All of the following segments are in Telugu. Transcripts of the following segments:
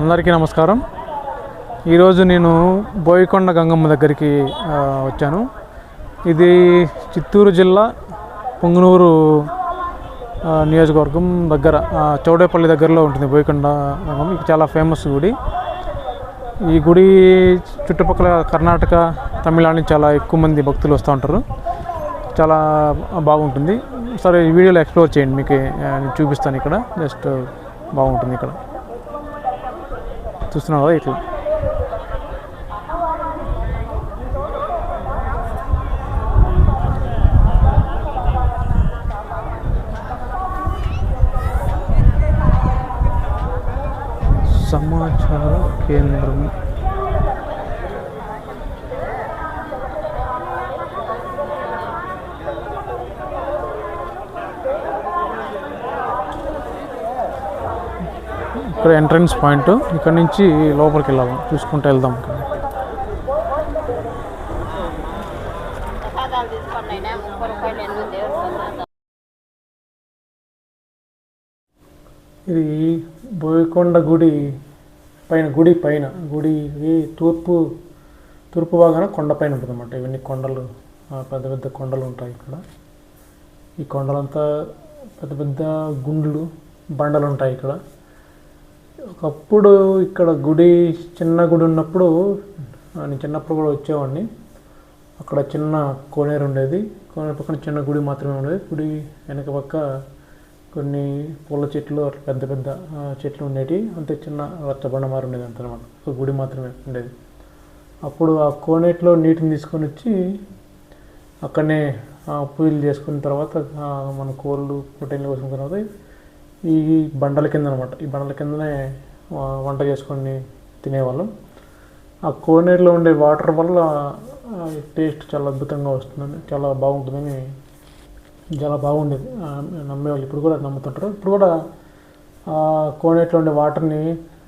అందరికీ నమస్కారం. ఈరోజు నేను బోయకొండ గంగమ్మ దగ్గరికి వచ్చాను. ఇది చిత్తూరు జిల్లా పొంగనూరు నియోజకవర్గం దగ్గర చౌడేపల్లి దగ్గరలో ఉంటుంది బోయకొండ గంగమ్మ. ఇది చాలా ఫేమస్ గుడి. ఈ గుడి చుట్టుపక్కల కర్ణాటక, తమిళనాడు నుంచి చాలా ఎక్కువ మంది భక్తులు వస్తూ ఉంటారు. చాలా బాగుంటుంది. సరే, ఈ వీడియోలో ఎక్స్ప్లోర్ చేయండి, మీకు నేను చూపిస్తాను. ఇక్కడ జస్ట్ బాగుంటుంది. ఇక్కడ చూస్తున్నావు కదా, ఇట్లా సమాచార కేంద్రం. ఇక్కడ ఎంట్రన్స్ పాయింట్. ఇక్కడ నుంచి లోపలికి వెళ్ళాలి, చూసుకుంటూ వెళ్దాం. ఇది బోయకొండ గుడి పైన గుడికి తూర్పు భాగాన కొండపైన ఉంటుంది అన్నమాట. ఇవన్నీ కొండలు, పెద్ద పెద్ద కొండలు ఉంటాయి ఇక్కడ. ఈ కొండలంతా పెద్ద పెద్ద గుండ్లు, బండలు ఉంటాయి ఇక్కడ. ఒకప్పుడు ఇక్కడ చిన్న గుడి ఉన్నప్పుడు, నేను చిన్నప్పుడు కూడా వచ్చేవాడిని. అక్కడ చిన్న కోనేరు ఉండేది. కోనేరు పక్కన చిన్న గుడి మాత్రమే ఉండేది. గుడి వెనక పక్క కొన్ని పూల చెట్లు, అట్లా పెద్ద పెద్ద చెట్లు ఉండేవి. అంతే చిన్న రచ్చబండ మారి ఉండేది అంతనమాట. ఒక గుడి మాత్రమే ఉండేది. అప్పుడు ఆ కోనేటిలో నీటిని తీసుకొని వచ్చి అక్కడనే పూజలు చేసుకున్న తర్వాత, మన కోళ్ళు పొట్టేళ్ళు కోసుకున్న తర్వాత ఈ బండల కింద అనమాట, ఈ బండల కిందనే వంట చేసుకొని తినేవాళ్ళం. ఆ కోనేరులో ఉండే వాటర్ వల్ల టేస్ట్ చాలా అద్భుతంగా వస్తుందని, చాలా బాగుంటుందని, చాలా బాగుండేది నమ్మేవాళ్ళు. ఇప్పుడు కూడా నమ్ముతుంటారు. ఇప్పుడు కూడా ఆ కోనేరులో ఉండే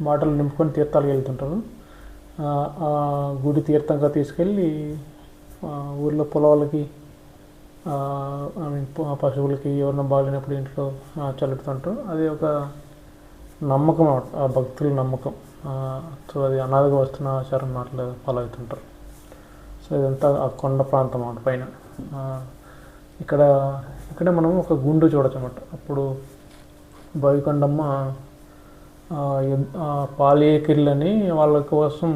వాటర్లు నింపుకొని తీర్థాలకు వెళ్తుంటారు. ఆ గుడి తీర్థంగా తీసుకెళ్ళి ఊళ్ళో పొలాలకి, పశువులకి ఎవరైనా బాగాలేనప్పుడు ఇంట్లో చల్లుతుంటారు. అది ఒక నమ్మకం అన్నమాట, ఆ భక్తుల నమ్మకం. సో అది అనాదిగా వస్తున్న ఆచారం అట్లా ఫాలో అవుతుంటారు. సో ఇదంతా ఆ కొండ ప్రాంతం అన్నమాట పైన. ఇక్కడే మనం ఒక గుండు చూడొచ్చు అన్నమాట. అప్పుడు బోయకొండమ్మ పాలేకిర్లని వాళ్ళ కోసం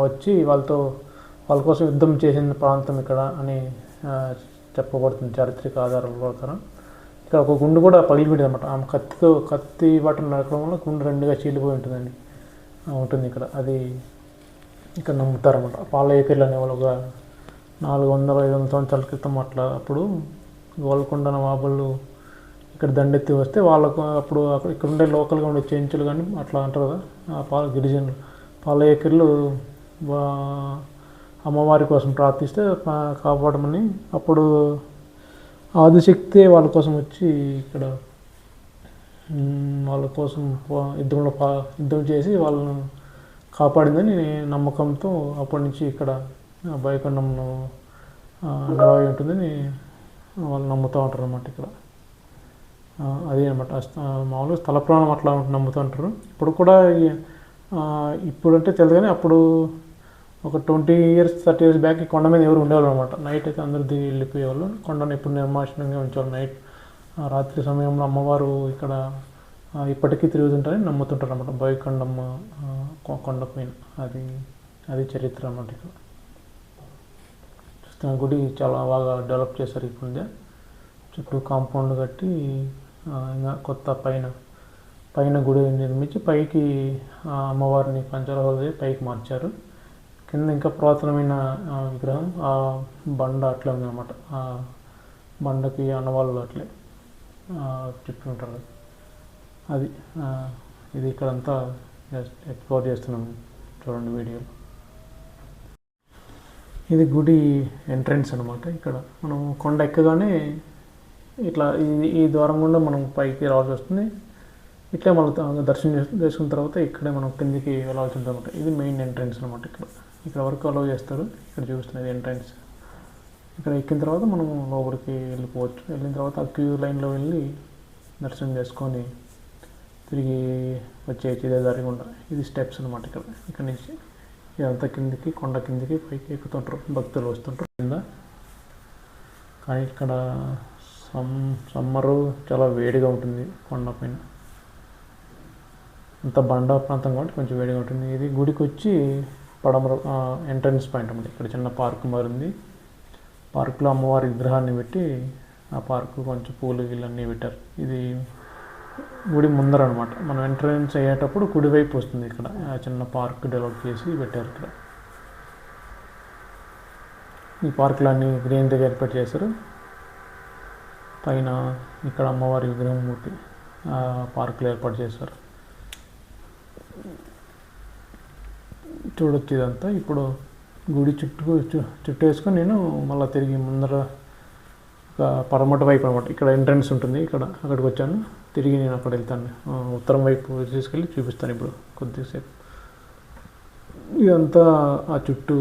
వచ్చి వాళ్ళ కోసం యుద్ధం చేసిన ప్రాంతం ఇక్కడ అని చెప్పబడుతుంది చారిత్రక ఆధారాల ప్రకారం. ఇక్కడ ఒక గుండు కూడా పగిలిపోయింది అనమాట. ఆమె కత్తి బట్టను నరకడం వల్ల గుండు రెండుగా చీలిపోయి ఉంటుంది ఇక్కడ. అది ఇక్కడ నమ్ముతారన్నమాట. పాలయ్యకిర్లు అనేవాళ్ళు ఒక 400-500 సంవత్సరాల క్రితం అట్లా, అప్పుడు గోల్కొండ నవాబులు ఇక్కడ దండెత్తి వస్తే వాళ్ళకు అప్పుడు ఇక్కడ ఉండే లోకల్గా ఉండే చెంచులు కానీ అట్లా అంటారు కదా, గిరిజనులు, పాలయ్యకిర్లు అమ్మవారి కోసం ప్రార్థిస్తే కాపాడమని, అప్పుడు ఆదిశక్తి వాళ్ళ కోసం వచ్చి ఇక్కడ వాళ్ళ కోసం యుద్ధం చేసి వాళ్ళను కాపాడిందని నమ్మకంతో అప్పటి నుంచి ఇక్కడ బోయకొండను నిలవై ఉంటుందని వాళ్ళు నమ్ముతూ ఉంటారు అన్నమాట. ఇక్కడ అదే అనమాట. మామూలుగా స్థల పురాణం అట్లా నమ్ముతూ ఉంటారు. ఇప్పుడు కూడా ఇప్పుడంటే తెలియదు కానీ అప్పుడు ఒక 20 years 30 years బ్యాక్ ఈ కొండ మీద ఎవరు ఉండేవాళ్ళు అనమాట. నైట్ అయితే అందరూ దిగి వెళ్ళిపోయేవాళ్ళు. కొండను ఎప్పుడు నిర్మానుష్యంగా ఉంచేవాళ్ళు. నైట్ రాత్రి సమయంలో అమ్మవారు ఇక్కడ ఇప్పటికీ తిరుగుతుంటారని నమ్ముతుంటారు అన్నమాట. బోయకొండమ్మ కొండ పైన అది చరిత్ర అన్నమాట. ఇక్కడ చూస్తున్న గుడి చాలా బాగా డెవలప్ చేశారు. ఇప్పుడు చుట్టూ కాంపౌండ్ కట్టి ఇంకా కొత్త పైన గుడి నిర్మించి పైకి అమ్మవారిని పంచలోహ పైకి మార్చారు. కింద ఇంకా పురాతనమైన విగ్రహం, ఆ బండ అట్లే ఉందన్నమాట. ఆ బండకి అన్నవాళ్ళు అట్లే చెప్పి ఉంటారు. ఇది ఇక్కడంతా ఎక్స్ప్లోర్ చేస్తున్నాం, చూడండి వీడియోలో. ఇది గుడి ఎంట్రన్స్ అనమాట. ఇక్కడ మనం కొండ ఎక్కగానే ఇట్లా ఈ ద్వారం గుండా మనం పైకి రావాల్సి వస్తుంది. ఇట్లే మనం దర్శనం చేసుకున్న తర్వాత ఇక్కడే మనం కిందికి వెళ్ళాల్సి ఉంటుంది అనమాట. ఇది మెయిన్ ఎంట్రన్స్ అనమాట. ఇక్కడ వరకు అలౌ చేస్తారు. ఇక్కడ చూపిస్తున్నది ఎంట్రన్స్. ఇక్కడ ఎక్కిన తర్వాత మనం లోపలికి వెళ్ళిపోవచ్చు. వెళ్ళిన తర్వాత ఆ క్యూ లైన్లో వెళ్ళి దర్శనం చేసుకొని తిరిగి వచ్చేయచ్చు ఇదే దారి గుండా. ఇది స్టెప్స్ అనమాట. ఇక్కడ నుంచి ఇదంతా కిందికి, కొండ కిందికి పైకి ఎక్కుతుంటారు భక్తులు, వస్తుంటారు కింద. కానీ ఇక్కడ సమ్మరు చాలా వేడిగా ఉంటుంది కొండ పైన. అంత బండ ప్రాంతం కాబట్టి కొంచెం వేడిగా ఉంటుంది. ఇది గుడికి వచ్చి పడమర ఎంట్రన్స్ పాయింట్ అన్నమాట. ఇక్కడ చిన్న పార్క్ మారింది. పార్కులో అమ్మవారి విగ్రహాన్ని పెట్టి ఆ పార్కు కొంచెం పూలు గిల్లన్నీ పెట్టారు. ఇది గుడి ముందర అనమాట. మనం ఎంట్రన్స్ అయ్యేటప్పుడు కుడివైపు వస్తుంది. ఇక్కడ చిన్న పార్క్ డెవలప్ చేసి పెట్టారు. ఇక్కడ ఈ పార్కులో అన్ని గ్రీనరీగా ఏర్పాటు చేశారు. పైన ఇక్కడ అమ్మవారి విగ్రహం మూర్తి పార్కులో ఏర్పాటు చేశారు. చూడొచ్చు ఇదంతా. ఇప్పుడు గుడి చుట్టూ వేసుకొని నేను మళ్ళీ తిరిగి ముందర ఒక పడమట వైపు అనమాట. ఇక్కడ ఎంట్రన్స్ ఉంటుంది. అక్కడికి వచ్చాను. తిరిగి నేను అక్కడ వెళ్తాను. ఉత్తరం వైపు తీసుకెళ్ళి చూపిస్తాను ఇప్పుడు కొద్దిసేపు. ఇదంతా ఆ చుట్టూ.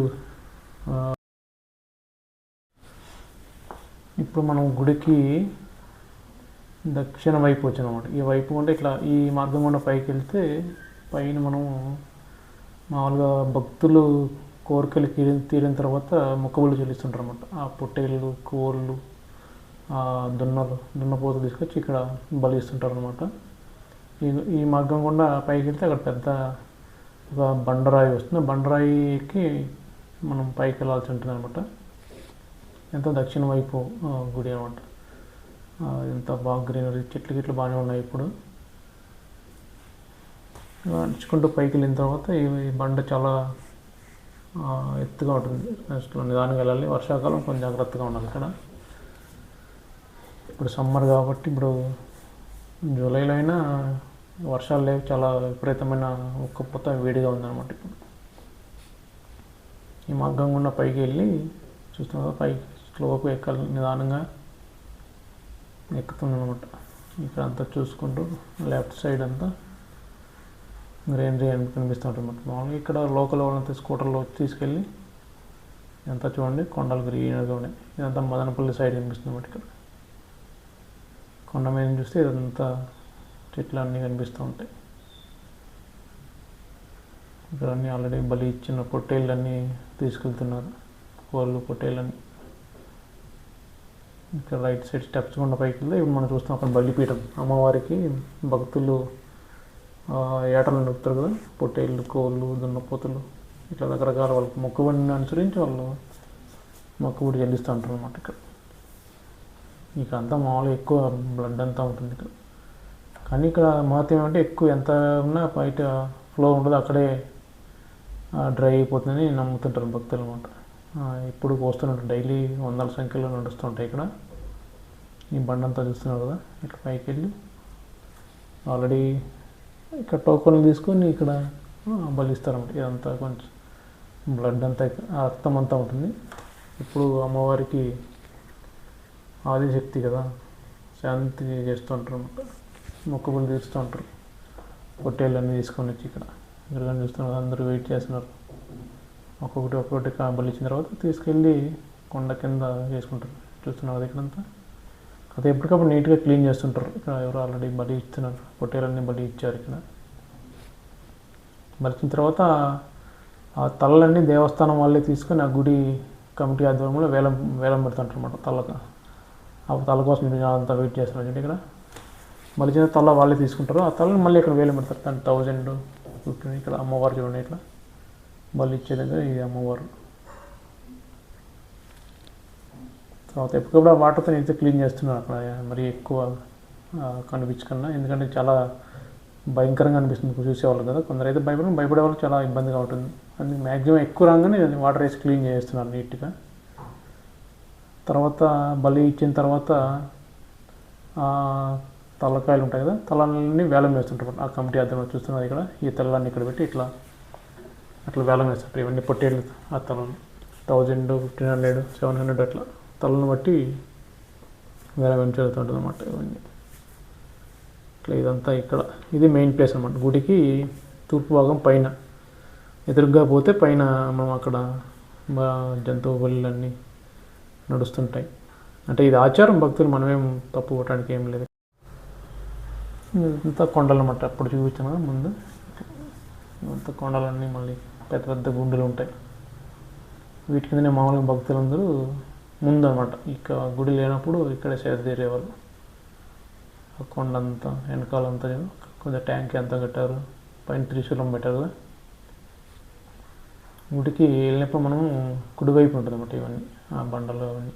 ఇప్పుడు మనం గుడికి దక్షిణ వైపు వచ్చాం అనమాట. ఈ వైపు అంటే ఇట్లా ఈ మార్గం గుండా పైకి వెళ్తే పైన మనం మామూలుగా భక్తులు కోరికలు తీరిన తర్వాత మొక్కుబడులు చెల్లిస్తుంటారు అన్నమాట. ఆ పొట్టేళ్ళు, కోళ్ళు, దున్నపోతు తీసుకొచ్చి ఇక్కడ బలి ఇస్తుంటారు అనమాట. ఈ మార్గం గుండా పైకి వెళ్తే అక్కడ పెద్ద ఒక బండరాయి వస్తుంది. బండరాయికి మనం పైకి వెళ్ళాల్సి ఉంటుంది అనమాట. ఎంతో దక్షిణ వైపు గుడి అనమాట. ఎంత బాగా గ్రీనరీ, చెట్లు గిట్లు బాగానే ఉన్నాయి. ఇప్పుడు నడుచుకుంటూ పైకి వెళ్ళిన తర్వాత ఈ బండ చాలా ఎత్తుగా ఉంటుంది. నిదానంగా వెళ్ళాలి. వర్షాకాలం కొంచెం జాగ్రత్తగా ఉండాలి ఇక్కడ. ఇప్పుడు సమ్మర్ కాబట్టి ఇప్పుడు జూలైలో అయినా వర్షాలు లేవు. చాలా విపరీతమైన ఉక్కపోత వేడిగా ఉందన్నమాట. ఇప్పుడు ఈ మార్గం గుండా పైకి వెళ్ళి చూస్తున్నా పైకి స్లోగా ఎక్కాలి. నిదానంగా ఎక్కుతుందన్నమాట. ఇక్కడ అంతా చూసుకుంటూ లెఫ్ట్ సైడ్ అంతా గ్రీనరీ అని కనిపిస్తూ ఉంటుంది అన్నమాట. మామూలుగా ఇక్కడ లోకల్ వాళ్ళంతా స్కూటర్లో తీసుకెళ్ళి ఇదంతా చూడండి కొండలు గ్రీనరీగా ఉన్నాయి. ఇదంతా మదనపల్లి సైడ్ కనిపిస్తుంది అన్నమాట. ఇక్కడ కొండ మీద చూస్తే ఇదంతా చెట్లు అన్నీ కనిపిస్తూ ఉంటాయి. ఇక్కడ అన్నీ ఆల్రెడీ బలి ఇచ్చిన పొట్టేళ్ళన్నీ తీసుకెళ్తున్నారు. కోళ్ళు, పొట్టేళ్ళన్నీ. ఇక్కడ రైట్ సైడ్ స్టెప్స్ గుండా పైకి వెళ్తే ఇప్పుడు మనం చూస్తాం అక్కడ బలిపీఠం. అమ్మవారికి భక్తులు ఏటలు నడుపుతారు కదా, పొట్టేళ్ళు, కోళ్ళు, దున్నపోతులు, ఇట్లా రకరకాల వాళ్ళకి మొక్కుబడిని అనుసరించి వాళ్ళు మొక్కుబడి చెల్లిస్తూ ఉంటారు అన్నమాట. ఇక్కడ అంతా మామూలుగా ఎక్కువ బ్లడ్ అంతా ఉంటుంది ఇక్కడ. కానీ ఇక్కడ మహత్యం ఏమంటే ఎక్కువ ఎంత ఉన్నా బయట ఫ్లో ఉండదు, అక్కడే డ్రై అయిపోతుందని నమ్ముతుంటారు భక్తులు అన్నమాట. ఇప్పుడు వస్తుంటారు డైలీ వందల సంఖ్యలో నడుస్తుంటాయి ఇక్కడ. ఈ బండంతా చూస్తున్నారు కదా, ఇట్లా పైకి వెళ్ళి ఆల్రెడీ ఇక్కడ టోకన్లు తీసుకొని ఇక్కడ బలిస్తారన్నమాట. ఇదంతా కొంచెం బ్లడ్ అంతా రక్తం అంతా ఉంటుంది. ఇప్పుడు అమ్మవారికి ఆదిశక్తి కదా, శాంతి చేస్తూ ఉంటారు అన్నమాట. మొక్కుబడులు తీస్తూ ఉంటారు. పొట్టేళ్ళన్నీ తీసుకొని వచ్చి ఇక్కడ ఎదురుగా చూస్తున్నారు. అందరూ వెయిట్ చేస్తున్నారు. ఒక్కొక్కటి బలిచ్చిన తర్వాత తీసుకెళ్ళి కొండ కింద చేసుకుంటారు. చూస్తున్నారు ఇక్కడంతా. అది ఎప్పటికప్పుడు నీట్గా క్లీన్ చేస్తుంటారు. ఇక్కడ ఎవరు ఆల్రెడీ బలి ఇస్తున్నారు, పొట్టేలన్నీ బలి ఇచ్చారు. ఇక్కడ బలిచిన తర్వాత ఆ తలలన్నీ దేవస్థానం వాళ్ళే తీసుకొని ఆ గుడి కమిటీ ఆధ్వర్యంలో వేలం పెడుతుంటారు అన్నమాట. ఆ తల కోసం అంతా వెయిట్ చేస్తున్నారు. ఇక్కడ బలిచిన తల వాళ్ళే తీసుకుంటారు. ఆ తలని మళ్ళీ ఇక్కడ వేలం పెడతారు. దాన్ని 1050. ఇక్కడ అమ్మవారు చూడండి, ఇట్లా బలి ఇచ్చే దగ్గర ఇది అమ్మవారు. తర్వాత ఎప్పటికప్పుడు ఆ వాటర్తో అయితే క్లీన్ చేస్తున్నారు అక్కడ. మరి ఎక్కువ కనిపించకన్నా, ఎందుకంటే చాలా భయంకరంగా అనిపిస్తుంది చూసేవాళ్ళు కదా. కొందరు అయితే భయపడే వాళ్ళు చాలా ఇబ్బందిగా ఉంటుంది. అందుకే మ్యాక్సిమం ఎక్కువ రాగానే వాటర్ వేసి క్లీన్ చేస్తున్నారు నీట్గా. తర్వాత బలి ఇచ్చిన తర్వాత తలకాయలు ఉంటాయి కదా, తలన్నీ వేలం వేస్తుంటారు. ఆ కమిటీ అర్థంలో చూస్తున్నారు ఇక్కడ. ఈ తలలన్నీ ఇక్కడ పెట్టి అట్లా వేలం వేస్తుంటారు. ఇవన్నీ పొట్టేళ్ళు ఆ తలను 1000, 1500, 700 అట్లా తలను బట్టి వేలం జరుగుతుంటుంది అన్నమాట. ఇవన్నీ ఇట్లా ఇదంతా ఇక్కడ ఇది మెయిన్ ప్లేస్ అన్నమాట. గుడికి తూర్పు భాగం పైన ఎదురుగా పోతే పైన మనం అక్కడ జంతువు బలులన్నీ నడుస్తుంటాయి. అంటే ఇది ఆచారం, భక్తులు మనమేం తప్పు పట్టడానికి ఏం లేదు. ఇంత కొండలు అన్నమాట. అప్పుడు చూపించాను కదా ముందు, ఇంత కొండలన్నీ మళ్ళీ పెద్ద పెద్ద గుండెలు ఉంటాయి. వీటి కిందనే మామూలుగా భక్తులందరూ ముందు అనమాట, ఇక గుడి లేనప్పుడు ఇక్కడే సేద తీరేవాళ్ళు. ఆ కొండ అంతా వెనకాలంతా కొంచెం ట్యాంక్ అంతా కట్టారు, పైన త్రిశూలం పెట్టారు కదా. గుడికి వెళ్ళినప్పుడు మనం కుడివైపు ఉంటుంది అన్నమాట ఇవన్నీ, ఆ బండలు అవన్నీ.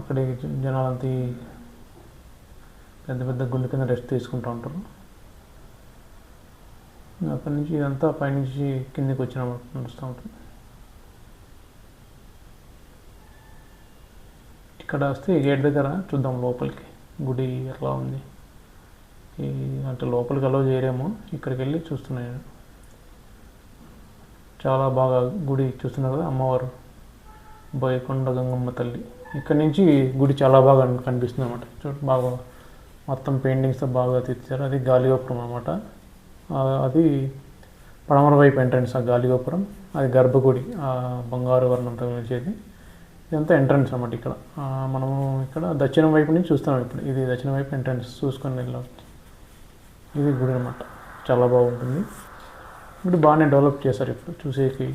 అక్కడే జనాలంతా పెద్ద పెద్ద గుండె కింద రెస్ట్ తీసుకుంటూ ఉంటారు. అక్కడి నుంచి ఇదంతా పైనుంచి కిందికి వచ్చిన నడుస్తూ ఉంటుంది. ఇక్కడ వస్తే ఈ గేట్ దగ్గర చూద్దాం లోపలికి గుడి ఎట్లా ఉంది. అంటే లోపలికి అలౌ చేయలేము, ఇక్కడికి వెళ్ళి చూస్తున్నాను. చాలా బాగా గుడి చూస్తున్నారు కదా, అమ్మవారు బోయకొండ గంగమ్మ తల్లి. ఇక్కడ నుంచి గుడి చాలా బాగా కనిపిస్తుంది అనమాట. చూడు బాగా మొత్తం పెయింటింగ్స్తో బాగా తీర్చారు. అది గాలిగోపురం అనమాట. అది పడమర వైపు ఎంట్రన్స్ ఆ గాలిగోపురం, అది గర్భగుడి, ఆ బంగారు వర్ణంతో నిలిచేది. ఇదంతా ఎంట్రన్స్ అన్నమాట. ఇక్కడ మనము ఇక్కడ దక్షిణం వైపు నుంచి చూస్తున్నాం. ఇప్పుడు ఇది దక్షిణం వైపు ఎంట్రన్స్, చూసుకొని వెళ్ళాం. ఇది గుడి అనమాట, చాలా బాగుంటుంది. గుడి బాగానే డెవలప్ చేశారు. ఇప్పుడు చూసేకి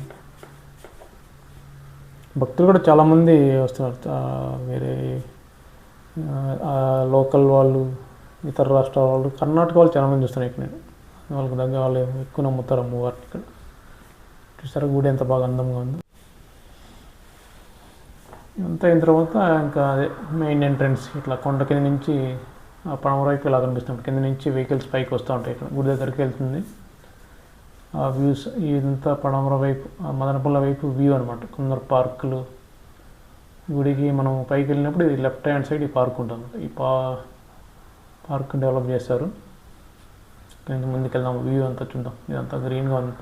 భక్తులు కూడా చాలామంది వస్తున్నారు. వేరే లోకల్ వాళ్ళు, ఇతర రాష్ట్రాల వాళ్ళు, కర్ణాటక వాళ్ళు చాలామంది చూస్తున్నారు. ఇక్కడ వాళ్ళకి దగ్గర వాళ్ళు ఎక్కువ నమ్ముతారు అమ్మవారిని. ఇక్కడ చూసారా గుడి ఎంత బాగా అందంగా ఉంది. ఇదంతా అయిన తర్వాత ఇంకా అదే మెయిన్ ఎంట్రన్స్. ఇట్లా కొండ కింద నుంచి పడమర వైపు ఇలా కనిపిస్తుంది. కింద నుంచి వెహికల్స్ పైకి వస్తూ ఉంటాయి. ఇక్కడ గుడి దగ్గరికి వెళ్తుంది. ఆ వ్యూస్ ఇదంతా పడమర వైపు, మదనపల్లి వైపు వ్యూ అనమాట. కొందరు పార్కులు, గుడికి మనం పైకి వెళ్ళినప్పుడు ఇది లెఫ్ట్ హ్యాండ్ సైడ్ ఈ పార్క్ ఉంటుంది. ఈ పార్క్ డెవలప్ చేశారు. ఇంకా ముందుకు వెళ్దాం, వ్యూ అంతా చూద్దాం. ఇదంతా గ్రీన్గా ఉంది.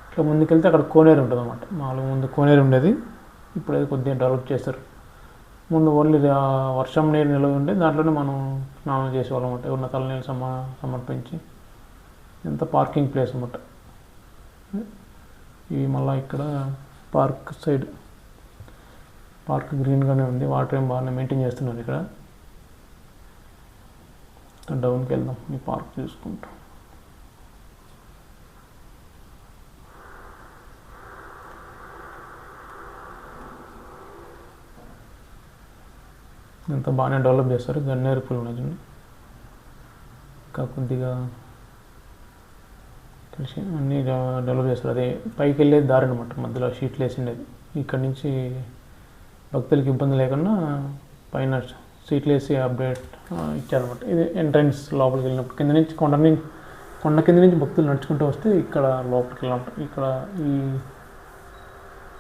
ఇట్లా ముందుకెళ్తే అక్కడ కోనేరు ఉంటుంది అన్నమాట. మామూలుగా ముందు కోనేరు ఉండేది, ఇప్పుడు అది కొద్దిగా డెవలప్ చేస్తారు. ముందు ఓన్లీ వర్షం నీరు నిల్వ ఉండే దాంట్లోనే మనం స్నానం చేసేవాళ్ళం అనమాట. ఉన్న తలనీళ్ళు సమర్పించి. ఎంత పార్కింగ్ ప్లేస్ అన్నమాట. ఇవి మళ్ళీ ఇక్కడ పార్క్ సైడ్, పార్క్ గ్రీన్గానే ఉంది. వాటర్ ఏం బాగానే మెయింటైన్ చేస్తున్నారు. ఇక్కడ డౌన్కి వెళ్దాం ఈ పార్క్ చూసుకుంటాం. ఎంత బాగానే డెవలప్ చేస్తారు. గన్నేరు పూలు ఉన్నాయి, ఇంకా కొద్దిగా కలిసి అన్నీ డెవలప్ చేస్తారు. అదే పైకి వెళ్ళేది దారి అనమాట, మధ్యలో షీట్లు వేసిండేది. ఇక్కడ నుంచి భక్తులకి ఇబ్బంది లేకుండా పైన సీట్లు వేసి అప్డేట్ ఇచ్చారనమాట. ఇది ఎంట్రన్స్. లోపలికి వెళ్ళినప్పుడు కింద నుంచి కొండ కింద నుంచి భక్తులు నడుచుకుంటూ వస్తే ఇక్కడ లోపలికి వెళ్ళామంట. ఇక్కడ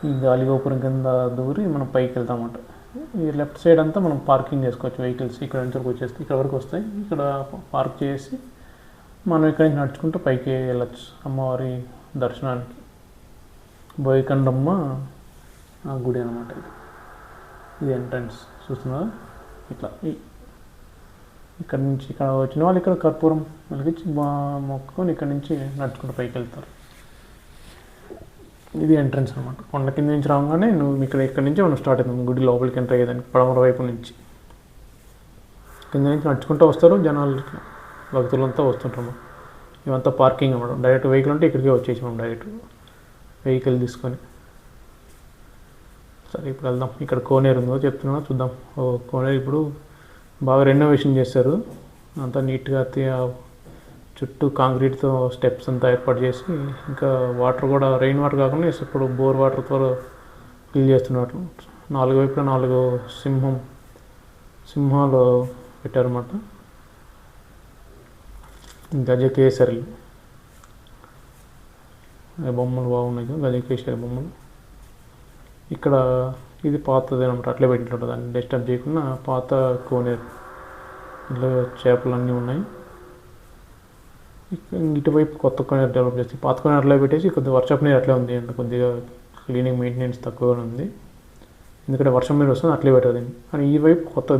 ఈ గాలిగోపురం కింద దూరి మనం పైకి వెళ్తామంట. ఈ లెఫ్ట్ సైడ్ అంతా మనం పార్కింగ్ చేసుకోవచ్చు వెహికల్స్. ఇక్కడ నుంచి వరకు వచ్చేస్తే ఇక్కడ వరకు వస్తాయి. ఇక్కడ పార్క్ చేసి మనం ఇక్కడి నుంచి నడుచుకుంటూ పైకి వెళ్ళచ్చు అమ్మవారి దర్శనానికి. బోయకొండమ్మ గుడి అనమాట. ఇది ఎంట్రన్స్ చూస్తున్నారా. ఇట్లా ఇక్కడ నుంచి ఇక్కడ వచ్చిన వాళ్ళు ఇక్కడ కర్పూరం వెలిగించి మొక్కుకొని ఇక్కడ నుంచి నడుచుకుంటూ పైకి వెళ్తారు. ఇది ఎంట్రన్స్ అనమాట. కొండ కింద నుంచి రాగానే ఇక్కడ నుంచి మనం స్టార్ట్ అవుతాం గుడి లోపలికి ఎంటర్ అయ్యేదానికి. పడమర వైపు నుంచి కింద నుంచి నడుచుకుంటూ వస్తారు జనాలు, భక్తులంతా వస్తుంటాము. ఇవంతా పార్కింగ్ అన్నమాట. డైరెక్ట్ వెహికల్ ఉంటే ఇక్కడికే వచ్చేసి మనం డైరెక్ట్ వెహికల్ తీసుకొని. సరే ఇప్పుడు వెళ్దాం. ఇక్కడ కోనేరు ఉందో చెప్తున్నా, చూద్దాం. కోనేరు ఇప్పుడు బాగా రెనోవేషన్ చేశారు. అంతా నీట్గా చుట్టూ కాంక్రీట్తో స్టెప్స్ అంతా ఏర్పాటు చేసి, ఇంకా వాటర్ కూడా రెయిన్ వాటర్ కాకుండా ఇప్పుడు బోర్ వాటర్తో ఫిల్ చేస్తున్నట్లు. 4 వైపులా 4 సింహాలు పెట్టారన్నమాట. గజకేసరి బొమ్మలు బాగున్నాయి, గజకేసరి బొమ్మలు. ఇక్కడ ఇది పాతది అనమాట, అట్లే పెట్టినట్టు దాన్ని డిస్టర్బ్ చేయకుండా పాత కోనేరు. ఇందులో చేపలు అన్నీ ఉన్నాయి. ఇటువైపు కొత్త కోనేరు డెవలప్ చేసి పాత కోనేరు అట్లా పెట్టేసి కొద్దిగా వర్షపు నీరు అట్లే ఉంది. అంటే కొద్దిగా క్లీనింగ్ మెయింటెనెన్స్ తక్కువగా ఉంది, ఎందుకంటే వర్షం నీరు వస్తుంది అట్లే పెట్టదు. కానీ ఈ వైపు కొత్త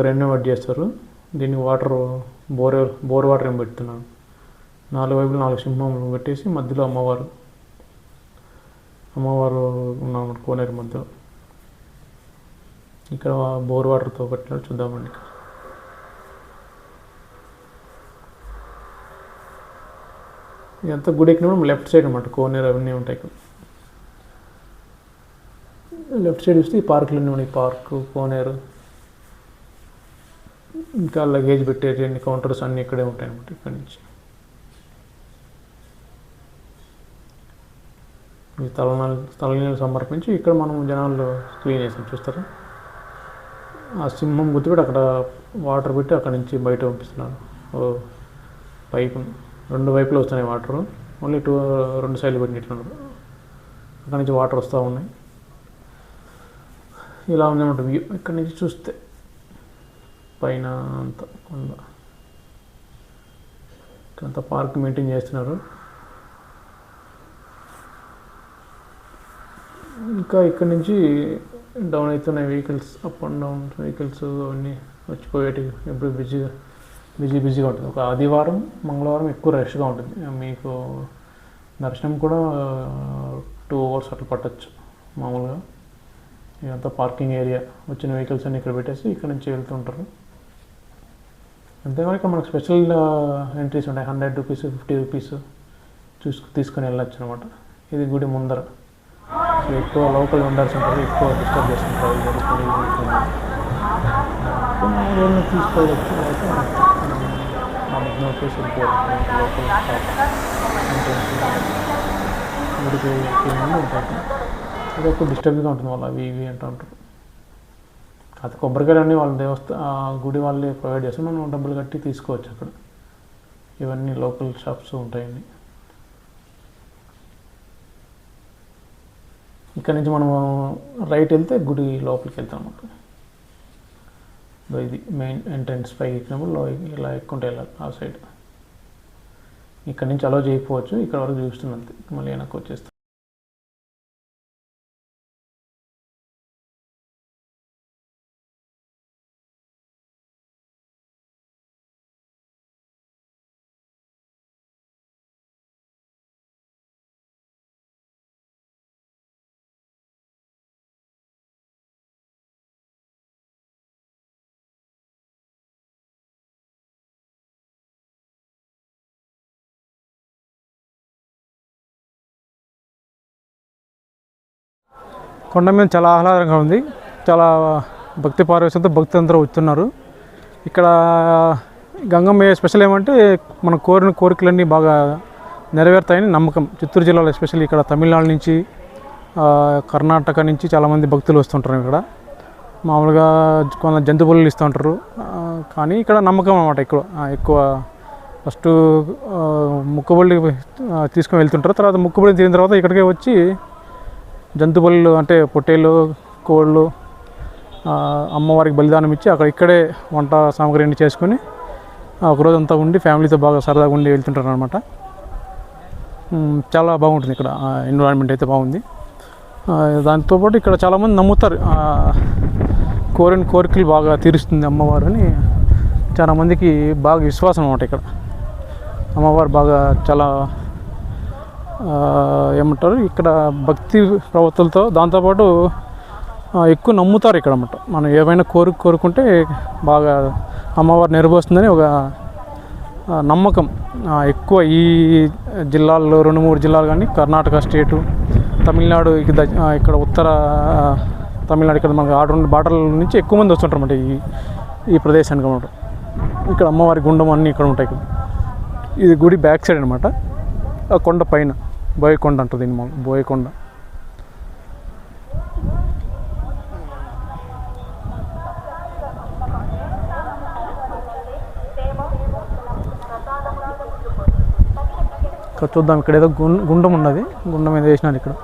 రెనోవేట్ చేస్తారు. దీనికి వాటర్ బోర్ వాటర్ ఏం పెడుతున్నాను. 4 వైపులు 4 సింహములు పెట్టేసి మధ్యలో అమ్మవారు ఉన్నామన్నమాట కోనేరు మధ్యలో. ఇక్కడ బోర్ వాటర్తో కట్టినట్టు చూద్దామండి. ఇదంతా గుడి ఎక్కినప్పుడు లెఫ్ట్ సైడ్ అనమాట, కోనేరు అవన్నీ ఉంటాయి ఇక్కడ. లెఫ్ట్ సైడ్ చూస్తే ఈ పార్కులు అన్నీ ఉన్నాయి, పార్కు, కోనేరు, ఇంకా లగేజ్ పెట్టేటి అన్ని కౌంటర్స్ అన్నీ ఇక్కడే ఉంటాయి అనమాట. ఇక్కడ నుంచి ఈ తలనీళ్ళు సమర్పించి ఇక్కడ మనం జనాలు క్లీన్ చేసాం చూస్తారా. ఆ సింహం గుర్తుపెట్టి అక్కడ వాటర్ పెట్టి అక్కడ నుంచి బయట పంపిస్తున్నారు. పైపు 2 వైపులు వస్తున్నాయి వాటర్, ఓన్లీ 2 సైడ్లు పెట్టినట్టున్నారు. అక్కడ నుంచి వాటర్ వస్తూ ఉన్నాయి. ఇలా ఉందన్నమాట వ్యూ ఇక్కడ నుంచి చూస్తే. పైన అంతా కొండ, ఇక్కడంతా పార్క్ మెయింటైన్ చేస్తున్నారు. ఇంకా ఇక్కడ నుంచి డౌన్ అవుతున్నాయి vehicles, up and down vehicles అవన్నీ వచ్చిపోయేటి. ఎప్పుడు బిజీగా ఉంటుంది. ఒక ఆదివారం, మంగళవారం ఎక్కువ రష్గా ఉంటుంది. మీకు దర్శనం కూడా 2 hours అట్లా పట్టచ్చు మామూలుగా. ఇదంతా పార్కింగ్ ఏరియా, వచ్చిన వెహికల్స్ అన్ని ఇక్కడ పెట్టేసి ఇక్కడ నుంచి వెళ్తుంటారు. అంతేకాని ఇక్కడ మనకు స్పెషల్ ఎంట్రీస్ ఉంటాయి, 100 రూపీస్, 50 రూపీస్ తీసుకొని వెళ్ళచ్చు అనమాట. ఇది గుడి ముందర. సో ఎక్కువ లోకల్ వెండర్స్ ఉంటారు, ఎక్కువ డిస్టర్బ్ చేస్తుంటారు. తీసుకోవచ్చు వచ్చేసి లోకల్ గుడికి ముందు ఉంటాయి. అది ఎక్కువ డిస్టర్బ్గా ఉంటుంది, వాళ్ళు అవి ఇవి అంటూ ఉంటారు. అది కొబ్బరికాయలు అన్నీ వాళ్ళ గుడి వాళ్ళే ప్రొవైడ్ చేస్తారు, మనం డబ్బులు కట్టి తీసుకోవచ్చు. అక్కడ ఇవన్నీ లోకల్ షాప్స్ ఉంటాయండి. ఇక్కడ నుంచి మనము రైట్ వెళ్తే గుడి లోపలికి వెళ్తాం అన్నమాట. ఇది మెయిన్ ఎంట్రన్స్. పైకి ఎక్కినప్పుడు ఇలా ఎక్కుంటే వెళ్ళాలి ఆ సైడ్. ఇక్కడ నుంచి అలో చేయకపోవచ్చు, ఇక్కడ వరకు చూస్తున్నంతే, మళ్ళీ వెనక్కి వచ్చేస్తాం. కొండ మీద చాలా ఆహ్లాదంగా ఉంది, చాలా భక్తి పారవశ్యంతో భక్తులందరూ వస్తున్నారు. ఇక్కడ గంగమ్మ స్పెషల్ ఏమంటే మనం కోరిన కోరికలన్నీ బాగా నెరవేరుతాయని నమ్మకం. చిత్తూరు జిల్లాలో ఎస్పెషల్లీ ఇక్కడ తమిళనాడు నుంచి, కర్ణాటక నుంచి చాలామంది భక్తులు వస్తుంటారు. ఇక్కడ మామూలుగా కొంత జంతువులు ఇస్తూ ఉంటారు, కానీ ఇక్కడ నమ్మకం అన్నమాట. ఎక్కువ ఫస్ట్ ముక్కుబడి తీసుకొని వెళ్తుంటారు, తర్వాత ముక్కుబడి తీరిన తర్వాత ఇక్కడికే వచ్చి జంతువులు అంటే పొట్టేళ్ళు, కోళ్ళు అమ్మవారికి బలిదానం ఇచ్చి ఇక్కడే వంట సామాగ్రిని చేసుకొని ఒకరోజంతా ఉండి ఫ్యామిలీతో బాగా సరదాగా ఉండి వెళ్తుంటారు అనమాట. చాలా బాగుంటుంది ఇక్కడ, ఎన్విరాన్మెంట్ అయితే బాగుంది. దాంతోపాటు ఇక్కడ చాలామంది నమ్ముతారు, కోరిన కోరికలు బాగా తీరుస్తుంది అమ్మవారు అని చాలామందికి బాగా విశ్వాసం అనమాట. ఇక్కడ అమ్మవారు బాగా చాలా ఏమంటారు, ఇక్కడ భక్తి ప్రవర్తనలతో దాంతోపాటు ఎక్కువ నమ్ముతారు ఇక్కడ అన్నమాట. మనం ఏమైనా కోరుకుంటే బాగా అమ్మవారు నెరవేరుస్తుందని ఒక నమ్మకం ఎక్కువ. ఈ జిల్లాల్లో 2-3 జిల్లాలు కానీ, కర్ణాటక స్టేటు, తమిళనాడు, ఇక్కడ ఉత్తర తమిళనాడు, ఇక్కడ మనకు బార్డర్ల నుంచి ఎక్కువ మంది వస్తుంటారు అన్నమాట ఈ ప్రదేశానికి అన్నమాట. ఇక్కడ అమ్మవారి గుండం అన్నీ ఇక్కడ ఉంటాయి. ఇది గుడి బ్యాక్ సైడ్ అనమాట, ఆ కొండ పైన బోయకొండ అంటుంది దీన్ని, బోయకొండ. ఇక్కడ చూద్దాం, ఇక్కడ ఏదో గుండం ఉన్నది, గుండం మీద వేసినారు ఇక్కడ.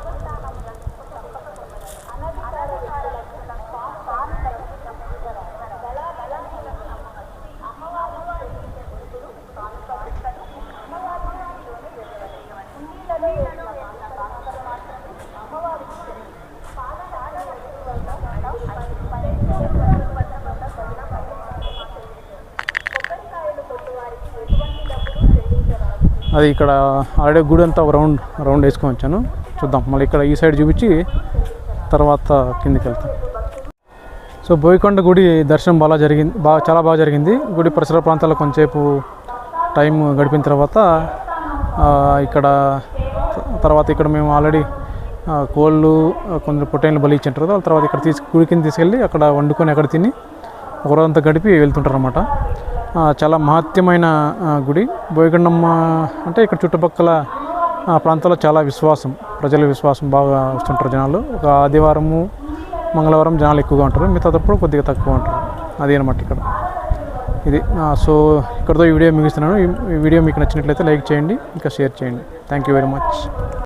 అది ఇక్కడ ఆల్రెడీ గుడి అంతా ఒక రౌండ్ వేసుకొని వచ్చాను. చూద్దాం మళ్ళీ ఇక్కడ ఈ సైడ్ చూపించి తర్వాత కిందికి వెళ్తాం. సో బోయకొండ గుడి దర్శనం చాలా బాగా జరిగింది. గుడి పరిసర ప్రాంతాల్లో కొంచెంసేపు టైం గడిపిన తర్వాత ఇక్కడ మేము ఆల్రెడీ కోళ్ళు కొందరు పొట్టేళ్ళు బలి ఇచ్చిన తర్వాత ఇక్కడ గుడి కింద తీసుకెళ్ళి అక్కడ వండుకొని అక్కడ తిని ఒక రోజంతా గడిపి వెళ్తుంటారు అన్నమాట. చాలా మహత్యమైన గుడి. బోయకొండమ్మ అంటే ఇక్కడ చుట్టుపక్కల ప్రాంతాల్లో చాలా ప్రజల విశ్వాసం బాగా వస్తుంటారు జనాలు. ఒక ఆదివారము మంగళవారం జనాలు ఎక్కువగా ఉంటారు, మిగతాప్పుడు కొద్దిగా తక్కువ ఉంటారు. అది అనమాట ఇక్కడ ఇది. సో ఇక్కడతో ఈ వీడియో ముగిస్తున్నాను. ఈ వీడియో మీకు నచ్చినట్లయితే లైక్ చేయండి, ఇంకా షేర్ చేయండి. Thank you very much.